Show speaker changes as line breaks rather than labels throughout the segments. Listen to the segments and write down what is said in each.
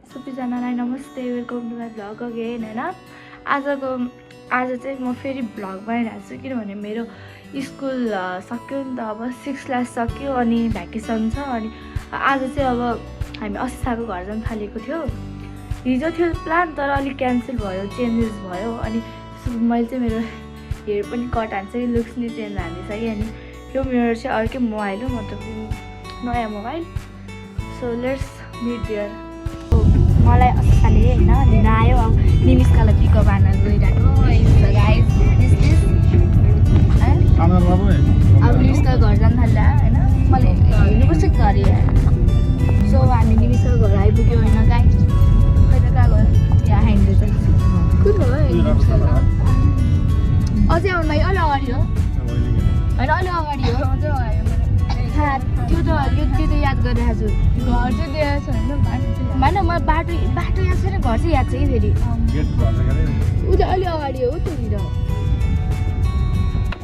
सबैजनालाई नमस्ते, welcome to my vlog again हैन। आज चाहिँ म फेरि भ्लग बनाइरहेको छु किनभने मेरो स्कुल सक्यो नि त। अब 6 क्लास सक्यो अनि भ्याकेसन छ। अनि आज चाहिँ अब हामी अस्साको घर जान थालेको थियो। हिजो थियो प्लान तर अलिक क्यान्सल भयो, चेन्जेस भयो। अनि मैले चाहिँ मेरो हेयर पनि कट हान्छ कि लुक्स नि चेन्ज हान्दैछ कि। अनि यो मेरो चाहिँ अर्कै मोबाइल हो, मतलब नयाँ mobile. So let's meet there. मलाई अस्साले होइन लिन आयो। अब निमिस्कालाई पिकअप हान्न गइरहेको। अब निमिस्का घर जान थाल्दा होइन, मलाई हेर्नुपर्छ घर। सो हामी निमिस्का घर आइपुग्यो होइन। गाई खै त कहाँ गयो? यहाँ हाइन्दैछ। कुन हो अझै आउनु लागि अलि अगाडि हो होइन, अलि अगाडि हो। अझै अगाडि त्यो त याद गरिरहेको छु। घर चाहिँ दिएको छ होइन, म बाटो याद छैन, घर चाहिँ याद छ कि फेरि। ऊ चाहिँ अलि अगाडि हो त्यहाँनिर।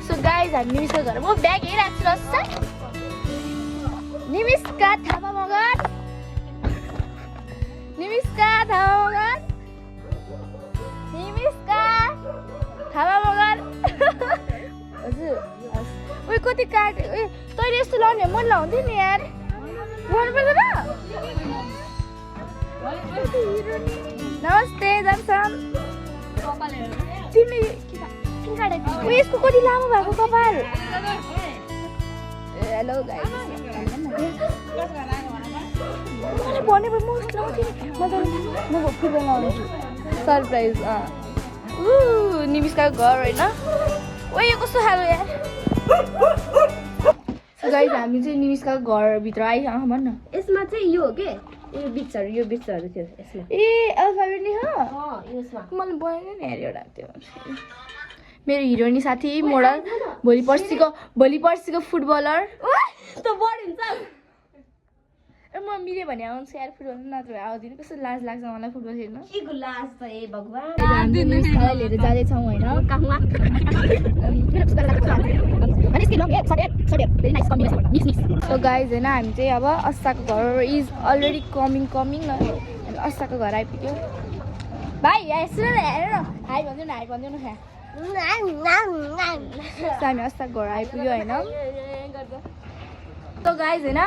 सो गाइज हामी निमिस्का घर, म ब्याग हेरिरहेको छु। रस्ता निमिस्का थापा मगर, निमिस्का थापा मगर, निमिस्का थापा मगर। हजुर उयो कति काट तैँले यस्तो लाउने मन लाउँथ्यो नि यार, गर्नु पर्दैन। नमस्ते दर्शन। तिमीले यसको कति लामो भएको कपाल। हेलो गाइस, भने म लाउँथेँ, म फुटबल लाउँछु सरप्राइज। निमिस्काको घर होइन। ओ यो कस्तो खालो यार। गाइस हामी चाहिँ निमिस्काको घरभित्र आइसक्यो। भन्न
यसमा चाहिँ यो हो के, यो बिचहरू थियो यसमा।
ए अल्फाबेट नि हो मैले बनाएन नि हेर एउटा त्यो। मेरो हिरोइनी साथी मोडल, भोलि पर्सिको फुटबलर।
त बढिन्छ
म मिल्यो भने आउँछु यार फुटबल, नत्र आउँदिनँ। कस्तो लाज लाग्छ मलाई फुटबल खेल्न।
के गुलास त ए भगवान।
हामी निमिस्कालाई लिएर जाँदैछौँ होइन। सो गाइज होइन, हामी चाहिँ अब अस्साको घर इज अलरेडी कमिङ अनि अस्साको घर आइपुग्यो। भाइ यहाँ सुन न, हेर न, हाई भनिदिनु न, हाई भनिदिनु न। हामी अस्साको घर आइपुग्यो होइन। सो गाइज होइन,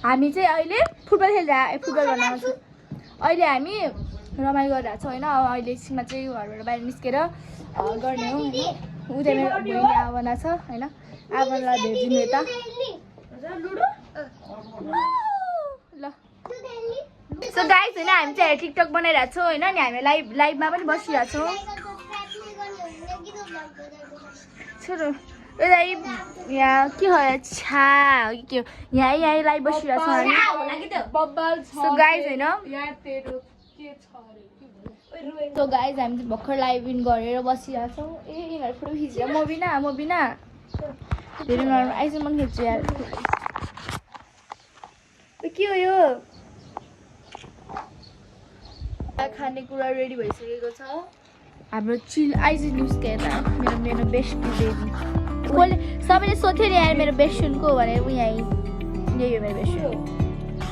हामी चाहिँ अहिले फुटबल गर्न आउँछु। अहिले हामी रमाइलो गरिरहेको छौँ होइन। अब अहिले एकछिनमा चाहिँ घरबाट बाहिर निस्केर गर्ने हो होइन। उता मेरो बहिनी आवना छ होइन, आवनालाई भेट्दिनु यता ल। सो गाइज होइन, हामी चाहिँ टिकटक बनाइरहेको छौँ होइन। अनि हामी लाइभमा पनि बसिरहेको छौँ। छोरो यहाँ के हो छा के हो, यहाँ लाइभ बसिरहेको छौँ हामी। सो गाइज होइन, सो गाइज हामी चाहिँ भर्खर लाइभ इन गरेर बसिरहेको छौँ। ए यिनीहरू फोटो खिच्छ, म बिना धेरै नराम्रो आइज मन खिच्छु यार। के हो यो? खानेकुरा रेडी भइसकेको छ हाम्रो। चिल आइज निस्क्यो यता मेरो बेस्ट बेबी। कसले सबैले सोध्यो नि यार मेरो बेस्ट फ्रेन्ड को भनेर। ऊ यही हो मेरो बेस्ट फ्रेन्ड।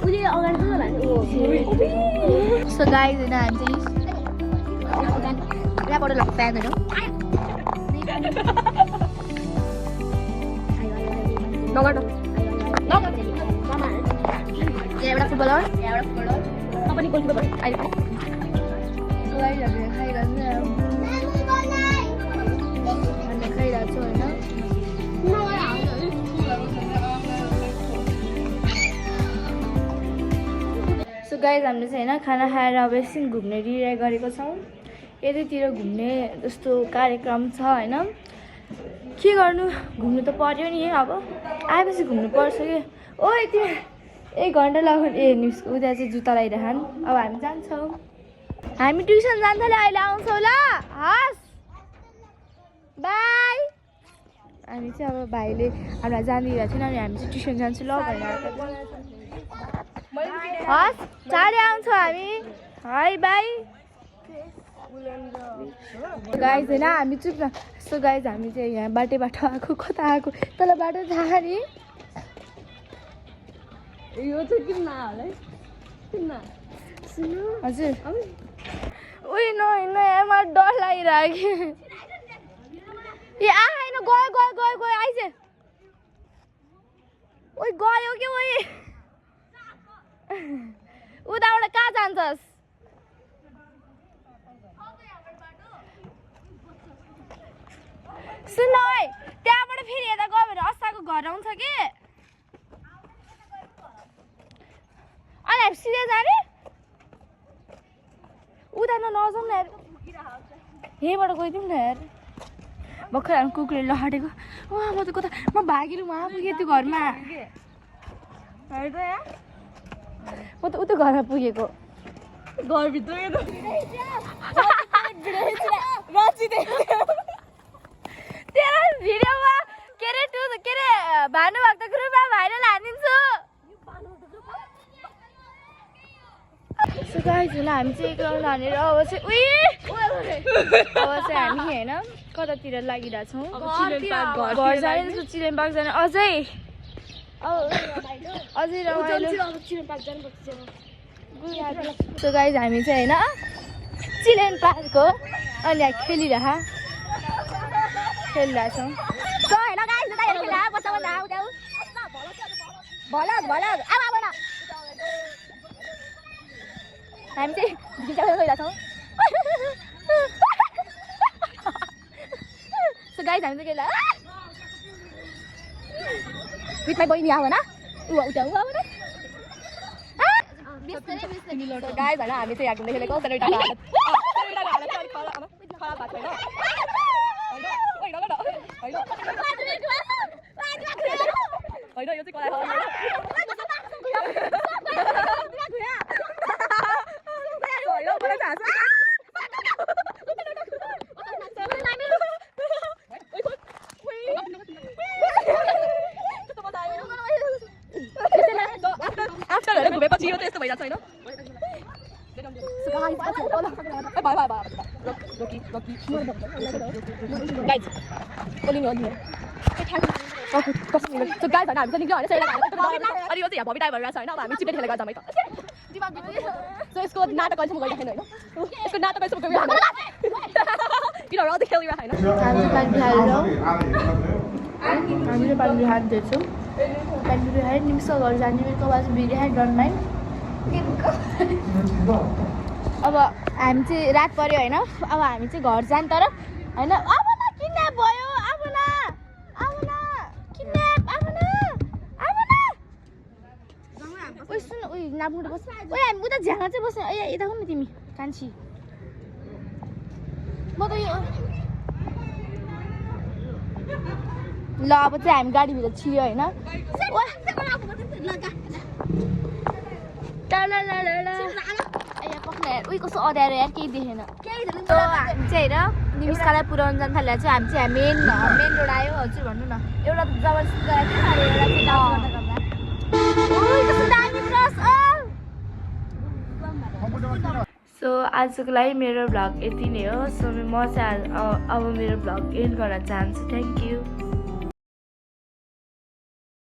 उले अगाडि पनि होला नि।
सो गाइज होइन, हामी चाहिँ यहाँबाट लाग्छ प्यानहरू नगर एउटा फुटबलर पनि गोलकिपर अहिले खाइरहेको छु होइन। सो गाइज हामीले चाहिँ होइन खाना खाएर अब एकछिन घुम्ने रेडी गरेको छौँ। यतैतिर घुम्ने जस्तो कार्यक्रम छ होइन। के गर्नु, घुम्नु त पर्यो नि। अब आएपछि घुम्नु पर्छ कि। ओ यति 1 घन्टा लाग्यो। ए न्युज उता चाहिँ जुत्ता लगाइरहन। अब हामी जान्छौँ, हामी ट्युसन जान्छ ल। अहिले आउँछौँ ल, हस् बाई। हामी चाहिँ अब भाइले हामीलाई जानिदिएको थिएन अनि हामी चाहिँ ट्युसन जान्छु ल भनेर। हस् चाँडै आउँछौँ हामी, है बाई। गाइज होइन हामी चुप न। सो गाइज हामी चाहिँ यहाँ बाटो आएको, कता आएको तल बाटो थाहा नि।
यो चाहिँ किन होला है किन।
हजुर उही नयाँमा डर लागिरहेको ए आएन गयो आइज ओइ गयो के ओइ उताबाट कहाँ जान्छस् सुन है त्यहाँबाट फेरि यता गयो भने अस्ताको घर आउँछ कि अनि हामी सिधै जाने उता नजाउँ न यार यहीँबाट गइदिउँ न यार भर्खर हामी कुकुरले लहटेको म त कता म भागेर उहाँ पुगेँ त्यो घरमा म त उता घरमा पुगेको घरभित्र तेरो भिडियोमा के अरे भानुभक्त ग्रुपमा भाइरल हानिदिन्छु सो गाइस होइन हामी चाहिँ ग्राउन्ड हानेर अब चाहिँ हामी होइन कतातिर लागिरहेछौँ घर जाने चिल्ड्रेन पार्क जाने अझै रमाइलो सो गाइस हामी चाहिँ होइन चिल्ड्रेन पार्क हो अनि यहाँ खेलिरहेछौँ हामी चाहिँ गइरहेछौँ सो गाइस हामी चाहिँ विथ माई बहिनी आऊ न उता गाइस होइन हामी चाहिँ यहाँ घुम्दै खेलेको घुमेपछि यो त यस्तो भइरहेको छैन यसको नाटक अहिलेसम्म गरिरहेको छैन होइन यसको नाटक अहिलेसम्म गरिरहेको हामीले पानी हात दिन्छौँ पानी हात निम्स घर जाने मेरो आवाज बिहान डन माइन्ड अब हामी चाहिँ रात पर्यो होइन अब हामी चाहिँ घर जाने तर होइन अब न किडन्याप भयो अब न किडन्याप अब न ओइ सुन ओइ नाप्नु बस ओइ हामी उता झ्याङमा चाहिँ बस्छ ए यता हुनु तिमी कान्छी म त यो ल अब चाहिँ हामी गाडीभित्र छिर्यो होइन उयो कस्तो अँध्यारो यार केही देखेन हामी चाहिँ हेर निमिस्कालाई पुऱ्याउनु जानु थालेर चाहिँ हामी चाहिँ मेन रोड आयो हजुर भन्नु न एउटा जबरजस्ती गएको थियो सो आजको लागि मेरो भ्लग यति नै हो सो म चाहिँ अब मेरो भ्लग एन्ड गर्न चाहन्छु थ्याङ्क यू